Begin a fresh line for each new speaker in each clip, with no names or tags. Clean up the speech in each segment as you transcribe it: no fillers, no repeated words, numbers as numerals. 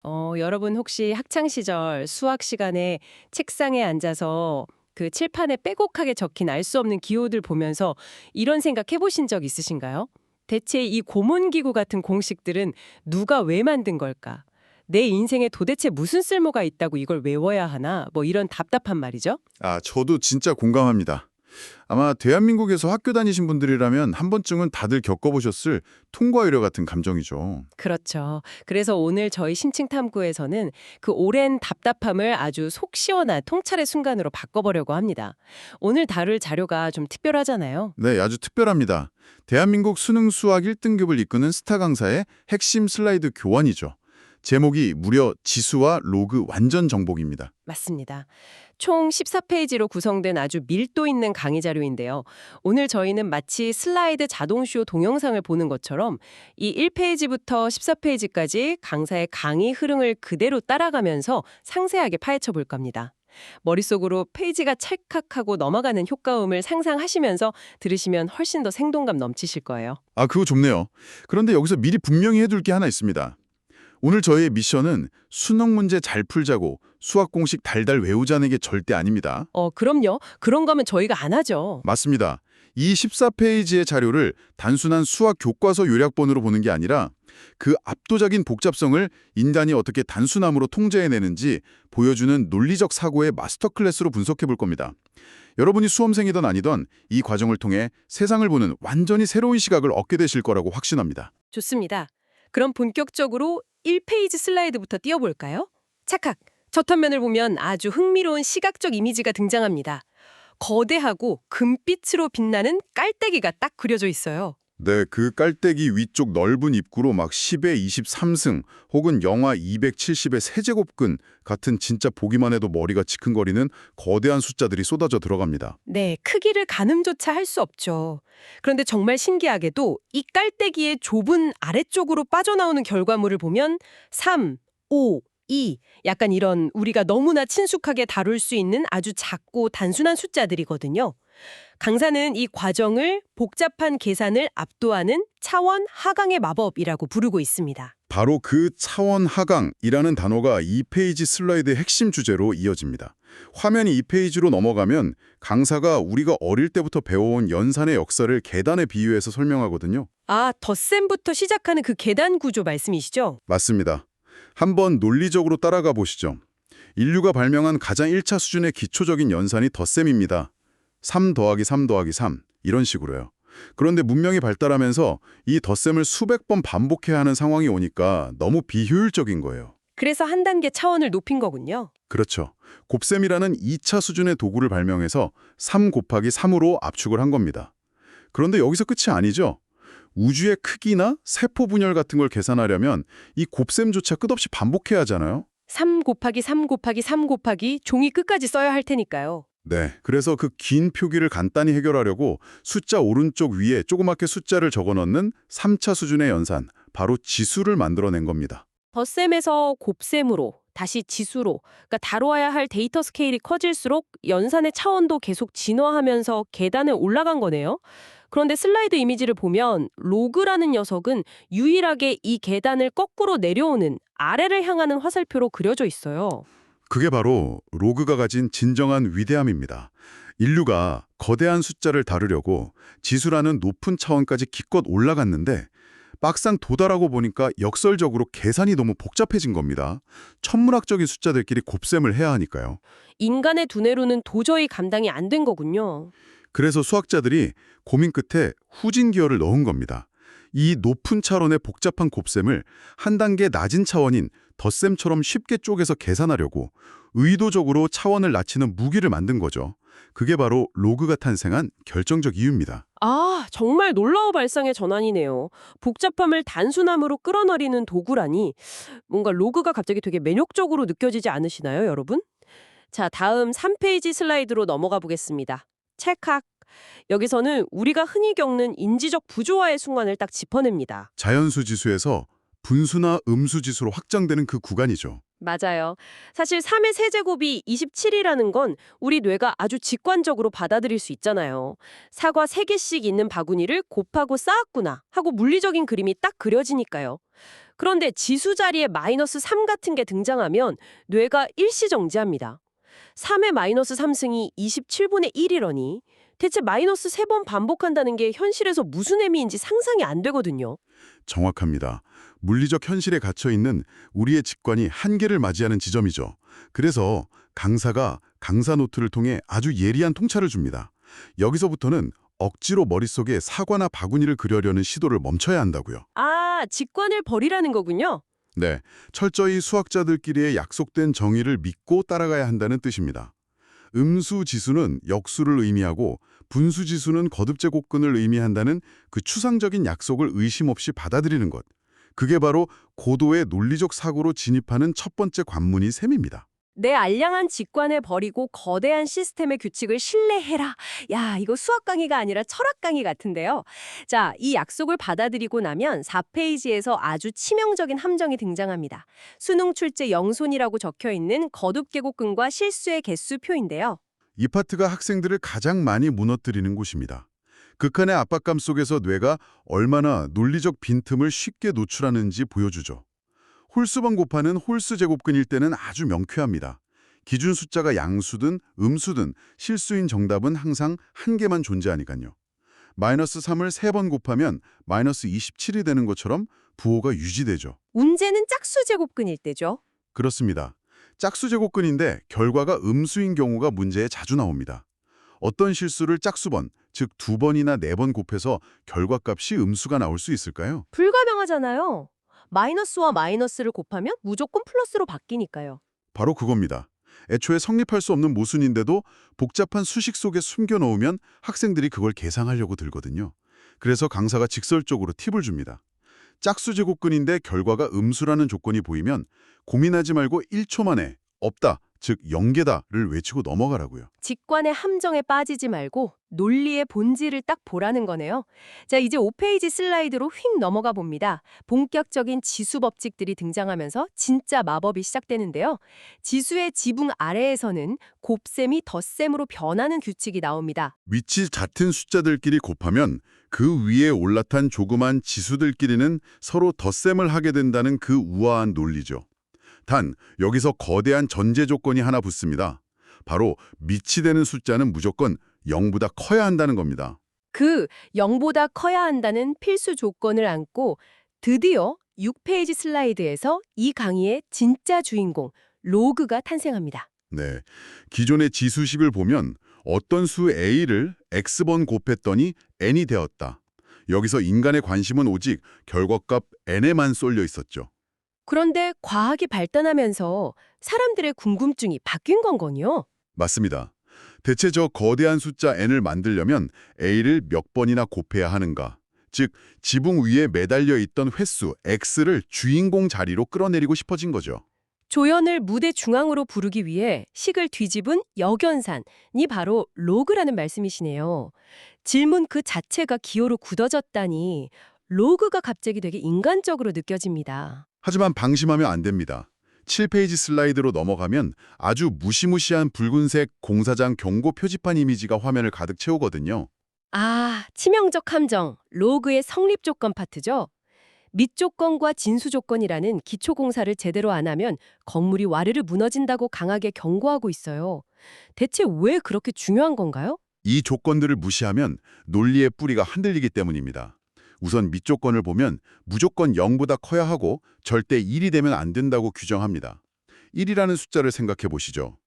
여러분 혹시 학창 시절 수학 시간에 책상에 앉아서 그 칠판에 빼곡하게 적힌 알 수 없는 기호들 보면서 이런 생각 해보신 적 있으신가요? 대체 이 고문기구 같은 공식들은 누가 왜 만든 걸까? 내 인생에 도대체 무슨 쓸모가 있다고 이걸 외워야 하나? 뭐 이런 답답한 말이죠.
저도 진짜 공감합니다. 아마 대한민국에서 학교 다니신 분들이라면 한 번쯤은 다들 겪어보셨을 통과 의료 같은 감정이죠.
그렇죠. 그래서 오늘 저희 신층 탐구에서는 그 오랜 답답함을 아주 속 시원한 통찰의 순간으로 바꿔보려고 합니다. 오늘 다룰 자료가 좀 특별하잖아요.
네, 아주 특별합니다. 대한민국 수능 수학 1등급을 이끄는 스타 강사의 핵심 슬라이드 교환이죠. 제목이 무려 지수와 로그 완전 정복입니다.
맞습니다. 총 14페이지로 구성된 아주 밀도 있는 강의 자료인데요. 오늘 저희는 마치 슬라이드 자동쇼 동영상을 보는 것처럼 이 1페이지부터 14페이지까지 강사의 강의 흐름을 그대로 따라가면서 상세하게 파헤쳐 볼 겁니다. 머릿속으로 페이지가 찰칵하고 넘어가는 효과음을 상상하시면서 들으시면 훨씬 더 생동감 넘치실 거예요.
그거 좋네요. 그런데 여기서 미리 분명히 해둘 게 하나 있습니다. 오늘 저희의 미션은 수능 문제 잘 풀자고 수학 공식 달달 외우자는 게 절대 아닙니다.
그럼요. 그런 거면 저희가 안 하죠.
맞습니다. 이 14페이지의 자료를 단순한 수학 교과서 요약본으로 보는 게 아니라 그 압도적인 복잡성을 인간이 어떻게 단순함으로 통제해내는지 보여주는 논리적 사고의 마스터 클래스로 분석해 볼 겁니다. 여러분이 수험생이든 아니든 이 과정을 통해 세상을 보는 완전히 새로운 시각을 얻게 되실 거라고 확신합니다.
좋습니다. 그럼 본격적으로 1페이지 슬라이드부터 띄워볼까요? 찰칵! 첫 화면을 보면 아주 흥미로운 시각적 이미지가 등장합니다. 거대하고 금빛으로 빛나는 깔때기가 딱 그려져 있어요.
네, 그 깔때기 위쪽 넓은 입구로 막 10의 23승 혹은 영하 270의 세제곱근 같은 진짜 보기만 해도 머리가 지끈거리는 거대한 숫자들이 쏟아져 들어갑니다.
네, 크기를 가늠조차 할 수 없죠. 그런데 정말 신기하게도 이 깔때기의 좁은 아래쪽으로 빠져나오는 결과물을 보면 3, 5, 2, 약간 이런 우리가 너무나 친숙하게 다룰 수 있는 아주 작고 단순한 숫자들이거든요. 강사는 이 과정을 복잡한 계산을 압도하는 차원 하강의 마법이라고 부르고 있습니다.
바로 그 차원 하강이라는 단어가 2페이지 슬라이드의 핵심 주제로 이어집니다. 화면이 2페이지로 넘어가면 강사가 우리가 어릴 때부터 배워온 연산의 역사를 계단에 비유해서 설명하거든요.
덧셈부터 시작하는 그 계단 구조 말씀이시죠?
맞습니다. 한번 논리적으로 따라가 보시죠. 인류가 발명한 가장 1차 수준의 기초적인 연산이 덧셈입니다. 3 더하기 3 더하기 3 이런 식으로요. 그런데 문명이 발달하면서 이 덧셈을 수백 번 반복해야 하는 상황이 오니까 너무 비효율적인 거예요.
그래서 한 단계 차원을 높인 거군요.
그렇죠. 곱셈이라는 2차 수준의 도구를 발명해서 3 곱하기 3으로 압축을 한 겁니다. 그런데 여기서 끝이 아니죠. 우주의 크기나 세포 분열 같은 걸 계산하려면 이 곱셈조차 끝없이 반복해야 하잖아요.
3 곱하기 3 곱하기 3 곱하기 종이 끝까지 써야 할 테니까요.
네, 그래서 그 긴 표기를 간단히 해결하려고 숫자 오른쪽 위에 조그맣게 숫자를 적어넣는 3차 수준의 연산, 바로 지수를 만들어낸 겁니다.
덧셈에서 곱셈으로, 다시 지수로, 그러니까 다뤄야 할 데이터 스케일이 커질수록 연산의 차원도 계속 진화하면서 계단에 올라간 거네요. 그런데 슬라이드 이미지를 보면 로그라는 녀석은 유일하게 이 계단을 거꾸로 내려오는 아래를 향하는 화살표로 그려져 있어요.
그게 바로 로그가 가진 진정한 위대함입니다. 인류가 거대한 숫자를 다루려고 지수라는 높은 차원까지 기껏 올라갔는데 막상 도달하고 보니까 역설적으로 계산이 너무 복잡해진 겁니다. 천문학적인 숫자들끼리 곱셈을 해야 하니까요.
인간의 두뇌로는 도저히 감당이 안 된 거군요.
그래서 수학자들이 고민 끝에 후진 기어를 넣은 겁니다. 이 높은 차원의 복잡한 곱셈을 한 단계 낮은 차원인 덧셈처럼 쉽게 쪼개서 계산하려고 의도적으로 차원을 낮추는 무기를 만든 거죠. 그게 바로 로그가 탄생한 결정적 이유입니다.
정말 놀라워 발상의 전환이네요. 복잡함을 단순함으로 끌어내리는 도구라니 뭔가 로그가 갑자기 되게 매력적으로 느껴지지 않으시나요, 여러분? 자, 다음 3페이지 슬라이드로 넘어가 보겠습니다. 찰칵. 여기서는 우리가 흔히 겪는 인지적 부조화의 순간을 딱 짚어냅니다.
자연수 지수에서 분수나 음수 지수로 확장되는 그 구간이죠.
맞아요. 사실 3의 세제곱이 27이라는 건 우리 뇌가 아주 직관적으로 받아들일 수 있잖아요. 사과 3개씩 있는 바구니를 곱하고 쌓았구나 하고 물리적인 그림이 딱 그려지니까요. 그런데 지수 자리에 마이너스 3 같은 게 등장하면 뇌가 일시정지합니다. 3의 마이너스 3승이 27분의 1이러니 대체 마이너스 3번 반복한다는 게 현실에서 무슨 의미인지 상상이 안 되거든요.
정확합니다. 물리적 현실에 갇혀 있는 우리의 직관이 한계를 맞이하는 지점이죠. 그래서 강사가 강사 노트를 통해 아주 예리한 통찰을 줍니다. 여기서부터는 억지로 머릿속에 사과나 바구니를 그려려는 시도를 멈춰야 한다고요.
아, 직관을 버리라는 거군요.
네, 철저히 수학자들끼리의 약속된 정의를 믿고 따라가야 한다는 뜻입니다. 음수 지수는 역수를 의미하고 분수 지수는 거듭제곱근을 의미한다는 그 추상적인 약속을 의심 없이 받아들이는 것. 그게 바로 고도의 논리적 사고로 진입하는 첫 번째 관문이 셈입니다.
내 알량한 직관을 버리고 거대한 시스템의 규칙을 신뢰해라. 야, 이거 수학 강의가 아니라 철학 강의 같은데요. 자, 이 약속을 받아들이고 나면 4페이지에서 아주 치명적인 함정이 등장합니다. 수능 출제 영손이라고 적혀 있는 거듭계곡근과 실수의 개수표인데요.
이 파트가 학생들을 가장 많이 무너뜨리는 곳입니다. 극한의 압박감 속에서 뇌가 얼마나 논리적 빈틈을 쉽게 노출하는지 보여주죠. 홀수번 곱하는 홀수 제곱근일 때는 아주 명쾌합니다. 기준 숫자가 양수든 음수든 실수인 정답은 항상 한 개만 존재하니까요. 마이너스 3을 3번 곱하면 마이너스 27이 되는 것처럼 부호가 유지되죠.
문제는 짝수 제곱근일 때죠.
그렇습니다. 짝수 제곱근인데 결과가 음수인 경우가 문제에 자주 나옵니다. 어떤 실수를 짝수번, 즉 2번이나 4번 곱해서 결과값이 음수가 나올 수 있을까요?
불가명하잖아요. 마이너스와 마이너스를 곱하면 무조건 플러스로 바뀌니까요.
바로 그겁니다. 애초에 성립할 수 없는 모순인데도 복잡한 수식 속에 숨겨 놓으면 학생들이 그걸 계상하려고 들거든요. 그래서 강사가 직설적으로 팁을 줍니다. 짝수 제곱근인데 결과가 음수라는 조건이 보이면 고민하지 말고 1초 만에 없다, 즉 0개다를 외치고 넘어가라고요.
직관의 함정에 빠지지 말고 논리의 본질을 딱 보라는 거네요. 자, 이제 5페이지 슬라이드로 휙 넘어가 봅니다. 본격적인 지수 법칙들이 등장하면서 진짜 마법이 시작되는데요. 지수의 지붕 아래에서는 곱셈이 덧셈으로 변하는 규칙이 나옵니다.
위치 같은 숫자들끼리 곱하면 그 위에 올라탄 조그만 지수들끼리는 서로 덧셈을 하게 된다는 그 우아한 논리죠. 단, 여기서 거대한 전제 조건이 하나 붙습니다. 바로 밑이 되는 숫자는 무조건 0보다 커야 한다는 겁니다.
그 0보다 커야 한다는 필수 조건을 안고 드디어 6페이지 슬라이드에서 이 강의의 진짜 주인공, 로그가 탄생합니다.
네, 기존의 지수식을 보면 어떤 수 a를 x번 곱했더니 n이 되었다. 여기서 인간의 관심은 오직 결과값 n에만 쏠려 있었죠.
그런데 과학이 발전하면서 사람들의 궁금증이 바뀐 건요.
맞습니다. 대체 저 거대한 숫자 n을 만들려면 a를 몇 번이나 곱해야 하는가? 즉, 지붕 위에 매달려 있던 횟수 x를 주인공 자리로 끌어내리고 싶어진 거죠.
조연을 무대 중앙으로 부르기 위해 식을 뒤집은 역연산이 바로 로그라는 말씀이시네요. 질문 그 자체가 기호로 굳어졌다니 로그가 갑자기 되게 인간적으로 느껴집니다.
하지만 방심하면 안 됩니다. 7페이지 슬라이드로 넘어가면 아주 무시무시한 붉은색 공사장 경고 표지판 이미지가 화면을 가득 채우거든요.
아, 치명적 함정, 로그의 성립 조건 파트죠. 밑조건과 진수조건이라는 기초공사를 제대로 안 하면 건물이 와르르 무너진다고 강하게 경고하고 있어요. 대체 왜 그렇게 중요한 건가요?
이 조건들을 무시하면 논리의 뿌리가 흔들리기 때문입니다. 우선 밑조건을 보면 무조건 0보다 커야 하고 절대 1이 되면 안 된다고 규정합니다. 1이라는 숫자를 생각해 보시죠.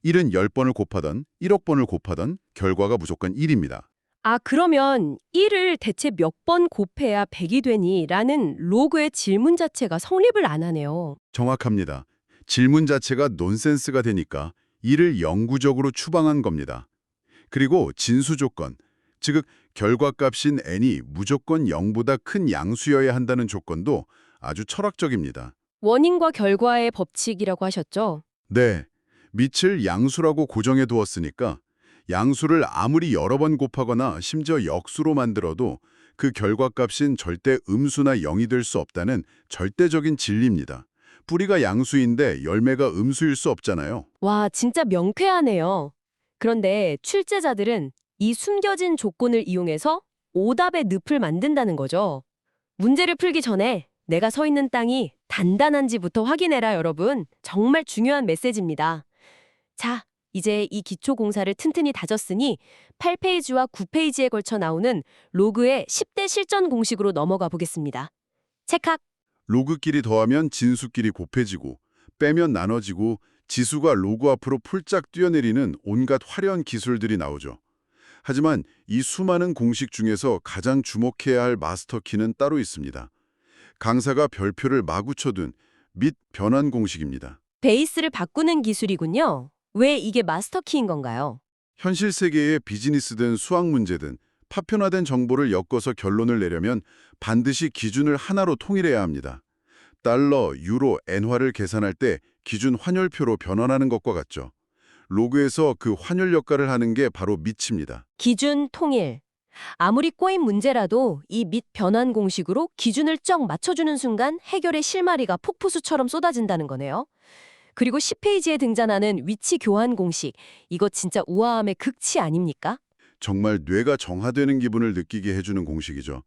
1은 10번을 곱하던 1억 번을 곱하던 결과가 무조건 1입니다.
아, 그러면 1을 대체 몇 번 곱해야 100이 되니? 라는 로그의 질문 자체가 성립을 안 하네요.
정확합니다. 질문 자체가 논센스가 되니까 1을 영구적으로 추방한 겁니다. 그리고 진수조건, 즉 결과값인 n이 무조건 0보다 큰 양수여야 한다는 조건도 아주 철학적입니다.
원인과 결과의 법칙이라고 하셨죠?
네, 밑을 양수라고 고정해 두었으니까 양수를 아무리 여러 번 곱하거나 심지어 역수로 만들어도 그 결과값인 절대 음수나 0이 될 수 없다는 절대적인 진리입니다. 뿌리가 양수인데 열매가 음수일 수 없잖아요.
와, 진짜 명쾌하네요. 그런데 출제자들은 이 숨겨진 조건을 이용해서 오답의 늪을 만든다는 거죠. 문제를 풀기 전에 내가 서 있는 땅이 단단한지부터 확인해라, 여러분. 정말 중요한 메시지입니다. 자, 이제 이 기초 공사를 튼튼히 다졌으니 8페이지와 9페이지에 걸쳐 나오는 로그의 10대 실전 공식으로 넘어가 보겠습니다. 체크!
로그끼리 더하면 진수끼리 곱해지고 빼면 나눠지고 지수가 로그 앞으로 풀짝 뛰어내리는 온갖 화려한 기술들이 나오죠. 하지만 이 수많은 공식 중에서 가장 주목해야 할 마스터키는 따로 있습니다. 강사가 별표를 마구 쳐둔 및 변환 공식입니다.
베이스를 바꾸는 기술이군요. 왜 이게 마스터키인 건가요?
현실 세계의 비즈니스든 수학 문제든 파편화된 정보를 엮어서 결론을 내려면 반드시 기준을 하나로 통일해야 합니다. 달러, 유로, 엔화를 계산할 때 기준 환율표로 변환하는 것과 같죠. 로그에서 그 환율 역할을 하는 게 바로 밑입니다.
기준 통일. 아무리 꼬인 문제라도 이 밑 변환 공식으로 기준을 쩍 맞춰주는 순간 해결의 실마리가 폭포수처럼 쏟아진다는 거네요. 그리고 10페이지에 등장하는 위치 교환 공식. 이거 진짜 우아함의 극치 아닙니까?
정말 뇌가 정화되는 기분을 느끼게 해주는 공식이죠.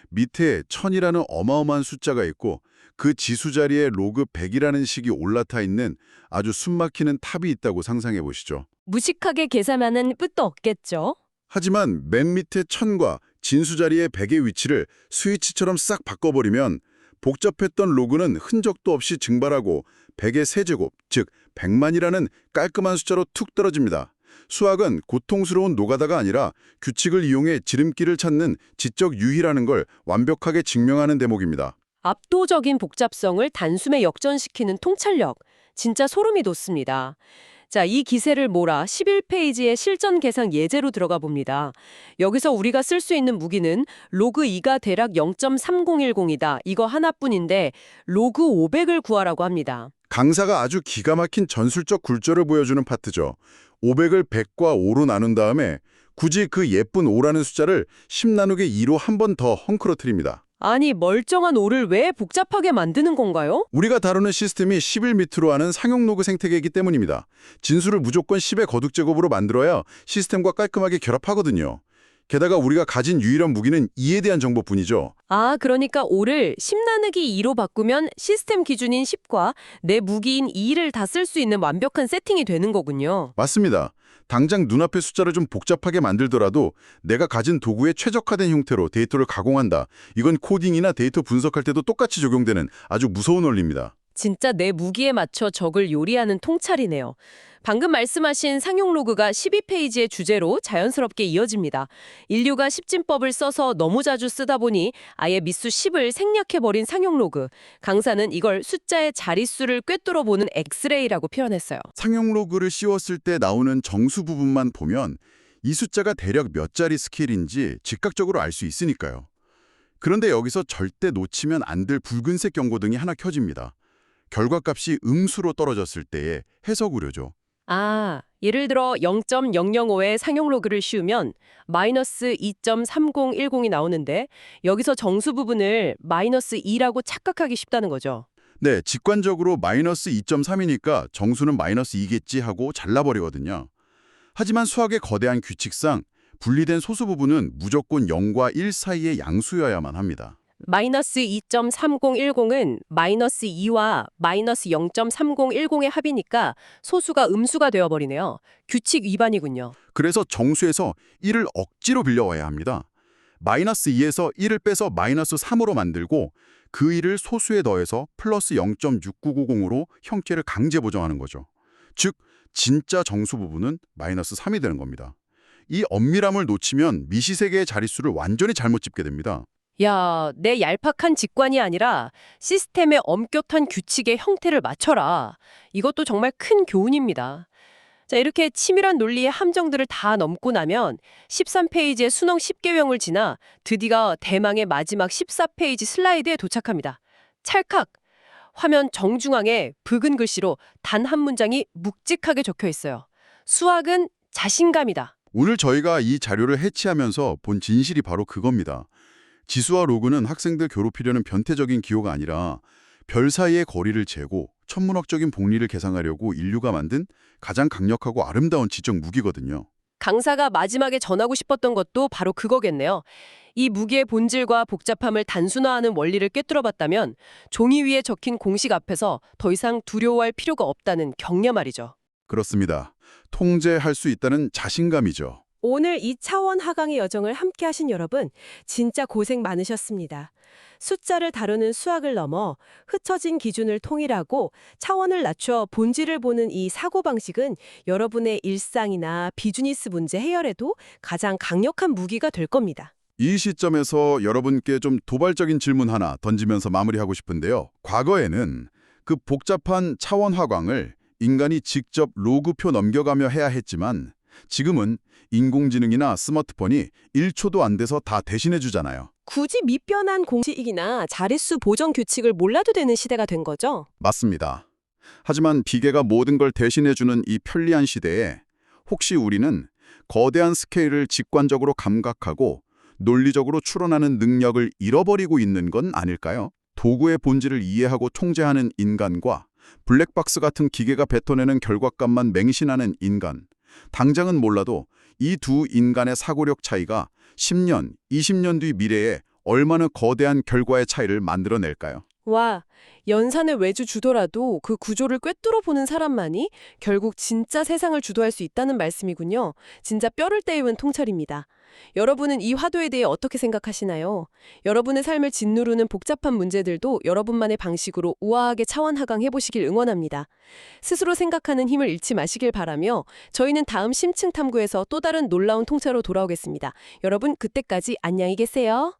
밑에 1000이라는 어마어마한 숫자가 있고 그 지수 자리에 로그 100이라는 식이 올라타 있는 아주 숨막히는 탑이 있다고 상상해 보시죠.
무식하게 계산하는 끝도 없겠죠?
하지만 맨 밑에 1000과 진수 자리의 100의 위치를 스위치처럼 싹 바꿔버리면 복잡했던 로그는 흔적도 없이 증발하고 100의 세제곱, 즉 100만이라는 깔끔한 숫자로 툭 떨어집니다. 수학은 고통스러운 노가다가 아니라 규칙을 이용해 지름길을 찾는 지적 유희라는 걸 완벽하게 증명하는 대목입니다.
압도적인 복잡성을 단숨에 역전시키는 통찰력. 진짜 소름이 돋습니다. 자, 이 기세를 몰아 11페이지의 실전 계산 예제로 들어가 봅니다. 여기서 우리가 쓸 수 있는 무기는 로그 2가 대략 0.3010이다. 이거 하나뿐인데 로그 500을 구하라고 합니다.
강사가 아주 기가 막힌 전술적 굴절을 보여주는 파트죠. 500을 100과 5로 나눈 다음에 굳이 그 예쁜 5라는 숫자를 10 나누기 2로 한 번 더 헝클어뜨립니다.
아니, 멀쩡한 5를 왜 복잡하게 만드는 건가요?
우리가 다루는 시스템이 10을 밑으로 하는 상용 로그 생태계이기 때문입니다. 진수를 무조건 10의 거듭 제곱으로 만들어야 시스템과 깔끔하게 결합하거든요. 게다가 우리가 가진 유일한 무기는 2에 대한 정보뿐이죠.
아, 그러니까 5를 10 나누기 2로 바꾸면 시스템 기준인 10과 내 무기인 2를 다 쓸 수 있는 완벽한 세팅이 되는 거군요.
맞습니다. 당장 눈앞의 숫자를 좀 복잡하게 만들더라도 내가 가진 도구에 최적화된 형태로 데이터를 가공한다. 이건 코딩이나 데이터 분석할 때도 똑같이 적용되는 아주 무서운 원리입니다.
진짜 내 무기에 맞춰 적을 요리하는 통찰이네요. 방금 말씀하신 상용 로그가 12페이지의 주제로 자연스럽게 이어집니다. 인류가 십진법을 써서 너무 자주 쓰다 보니 아예 밑수 10을 생략해버린 상용 로그. 강사는 이걸 숫자의 자릿수를 꿰뚫어 보는 엑스레이라고 표현했어요.
상용 로그를 씌웠을 때 나오는 정수 부분만 보면 이 숫자가 대략 몇 자리 스케일인지 즉각적으로 알 수 있으니까요. 그런데 여기서 절대 놓치면 안 될 붉은색 경고등이 하나 켜집니다. 결과값이 음수로 떨어졌을 때의 해석 우려죠.
아, 예를 들어 0.005의 상용 로그를 씌우면 마이너스 2.3010이 나오는데 여기서 정수 부분을 마이너스 2라고 착각하기 쉽다는 거죠.
네, 직관적으로 마이너스 2.3이니까 정수는 마이너스 2겠지 하고 잘라버리거든요. 하지만 수학의 거대한 규칙상 분리된 소수 부분은 무조건 0과 1 사이의 양수여야만 합니다.
마이너스 2.3010은 마이너스 2와 마이너스 0.3010의 합이니까 소수가 음수가 되어버리네요. 규칙 위반이군요.
그래서 정수에서 1을 억지로 빌려와야 합니다. 마이너스 2에서 1을 빼서 마이너스 3으로 만들고 그 1을 소수에 더해서 플러스 0.6990으로 형태를 강제 보정하는 거죠. 즉, 진짜 정수 부분은 마이너스 3이 되는 겁니다. 이 엄밀함을 놓치면 미시세계의 자릿수를 완전히 잘못 짚게 됩니다.
야, 내 얄팍한 직관이 아니라 시스템의 엄격한 규칙의 형태를 맞춰라. 이것도 정말 큰 교훈입니다. 자, 이렇게 치밀한 논리의 함정들을 다 넘고 나면 13페이지의 수능 10개형을 지나 드디어 대망의 마지막 14페이지 슬라이드에 도착합니다. 찰칵! 화면 정중앙에 붉은 글씨로 단 한 문장이 묵직하게 적혀 있어요. 수학은 자신감이다.
오늘 저희가 이 자료를 해치하면서 본 진실이 바로 그겁니다. 지수와 로그는 학생들 괴롭히려는 변태적인 기호가 아니라 별 사이의 거리를 재고 천문학적인 복리를 계산하려고 인류가 만든 가장 강력하고 아름다운 지적 무기거든요.
강사가 마지막에 전하고 싶었던 것도 바로 그거겠네요. 이 무기의 본질과 복잡함을 단순화하는 원리를 꿰뚫어봤다면 종이 위에 적힌 공식 앞에서 더 이상 두려워할 필요가 없다는 격려 말이죠.
그렇습니다. 통제할 수 있다는 자신감이죠.
오늘 이 차원 하강의 여정을 함께 하신 여러분, 진짜 고생 많으셨습니다. 숫자를 다루는 수학을 넘어 흩어진 기준을 통일하고 차원을 낮춰 본질을 보는 이 사고방식은 여러분의 일상이나 비즈니스 문제 해결에도 가장 강력한 무기가 될 겁니다.
이 시점에서 여러분께 좀 도발적인 질문 하나 던지면서 마무리하고 싶은데요. 과거에는 그 복잡한 차원 화광을 인간이 직접 로그표 넘겨가며 해야 했지만 지금은 인공지능이나 스마트폰이 1초도 안 돼서 다 대신해 주잖아요.
굳이 미변한 공식이나 자릿수 보정 규칙을 몰라도 되는 시대가 된 거죠.
맞습니다. 하지만 비계가 모든 걸 대신해 주는 이 편리한 시대에 혹시 우리는 거대한 스케일을 직관적으로 감각하고 논리적으로 추론하는 능력을 잃어버리고 있는 건 아닐까요? 도구의 본질을 이해하고 통제하는 인간과 블랙박스 같은 기계가 뱉어내는 결과값만 맹신하는 인간. 당장은 몰라도 이 두 인간의 사고력 차이가 10년, 20년 뒤 미래에 얼마나 거대한 결과의 차이를 만들어낼까요?
와, 연산을 외주 주더라도 그 구조를 꿰뚫어 보는 사람만이 결국 진짜 세상을 주도할 수 있다는 말씀이군요. 진짜 뼈를 때우는 통찰입니다. 여러분은 이 화두에 대해 어떻게 생각하시나요? 여러분의 삶을 짓누르는 복잡한 문제들도 여러분만의 방식으로 우아하게 차원 하강해보시길 응원합니다. 스스로 생각하는 힘을 잃지 마시길 바라며 저희는 다음 심층 탐구에서 또 다른 놀라운 통찰로 돌아오겠습니다. 여러분, 그때까지 안녕히 계세요.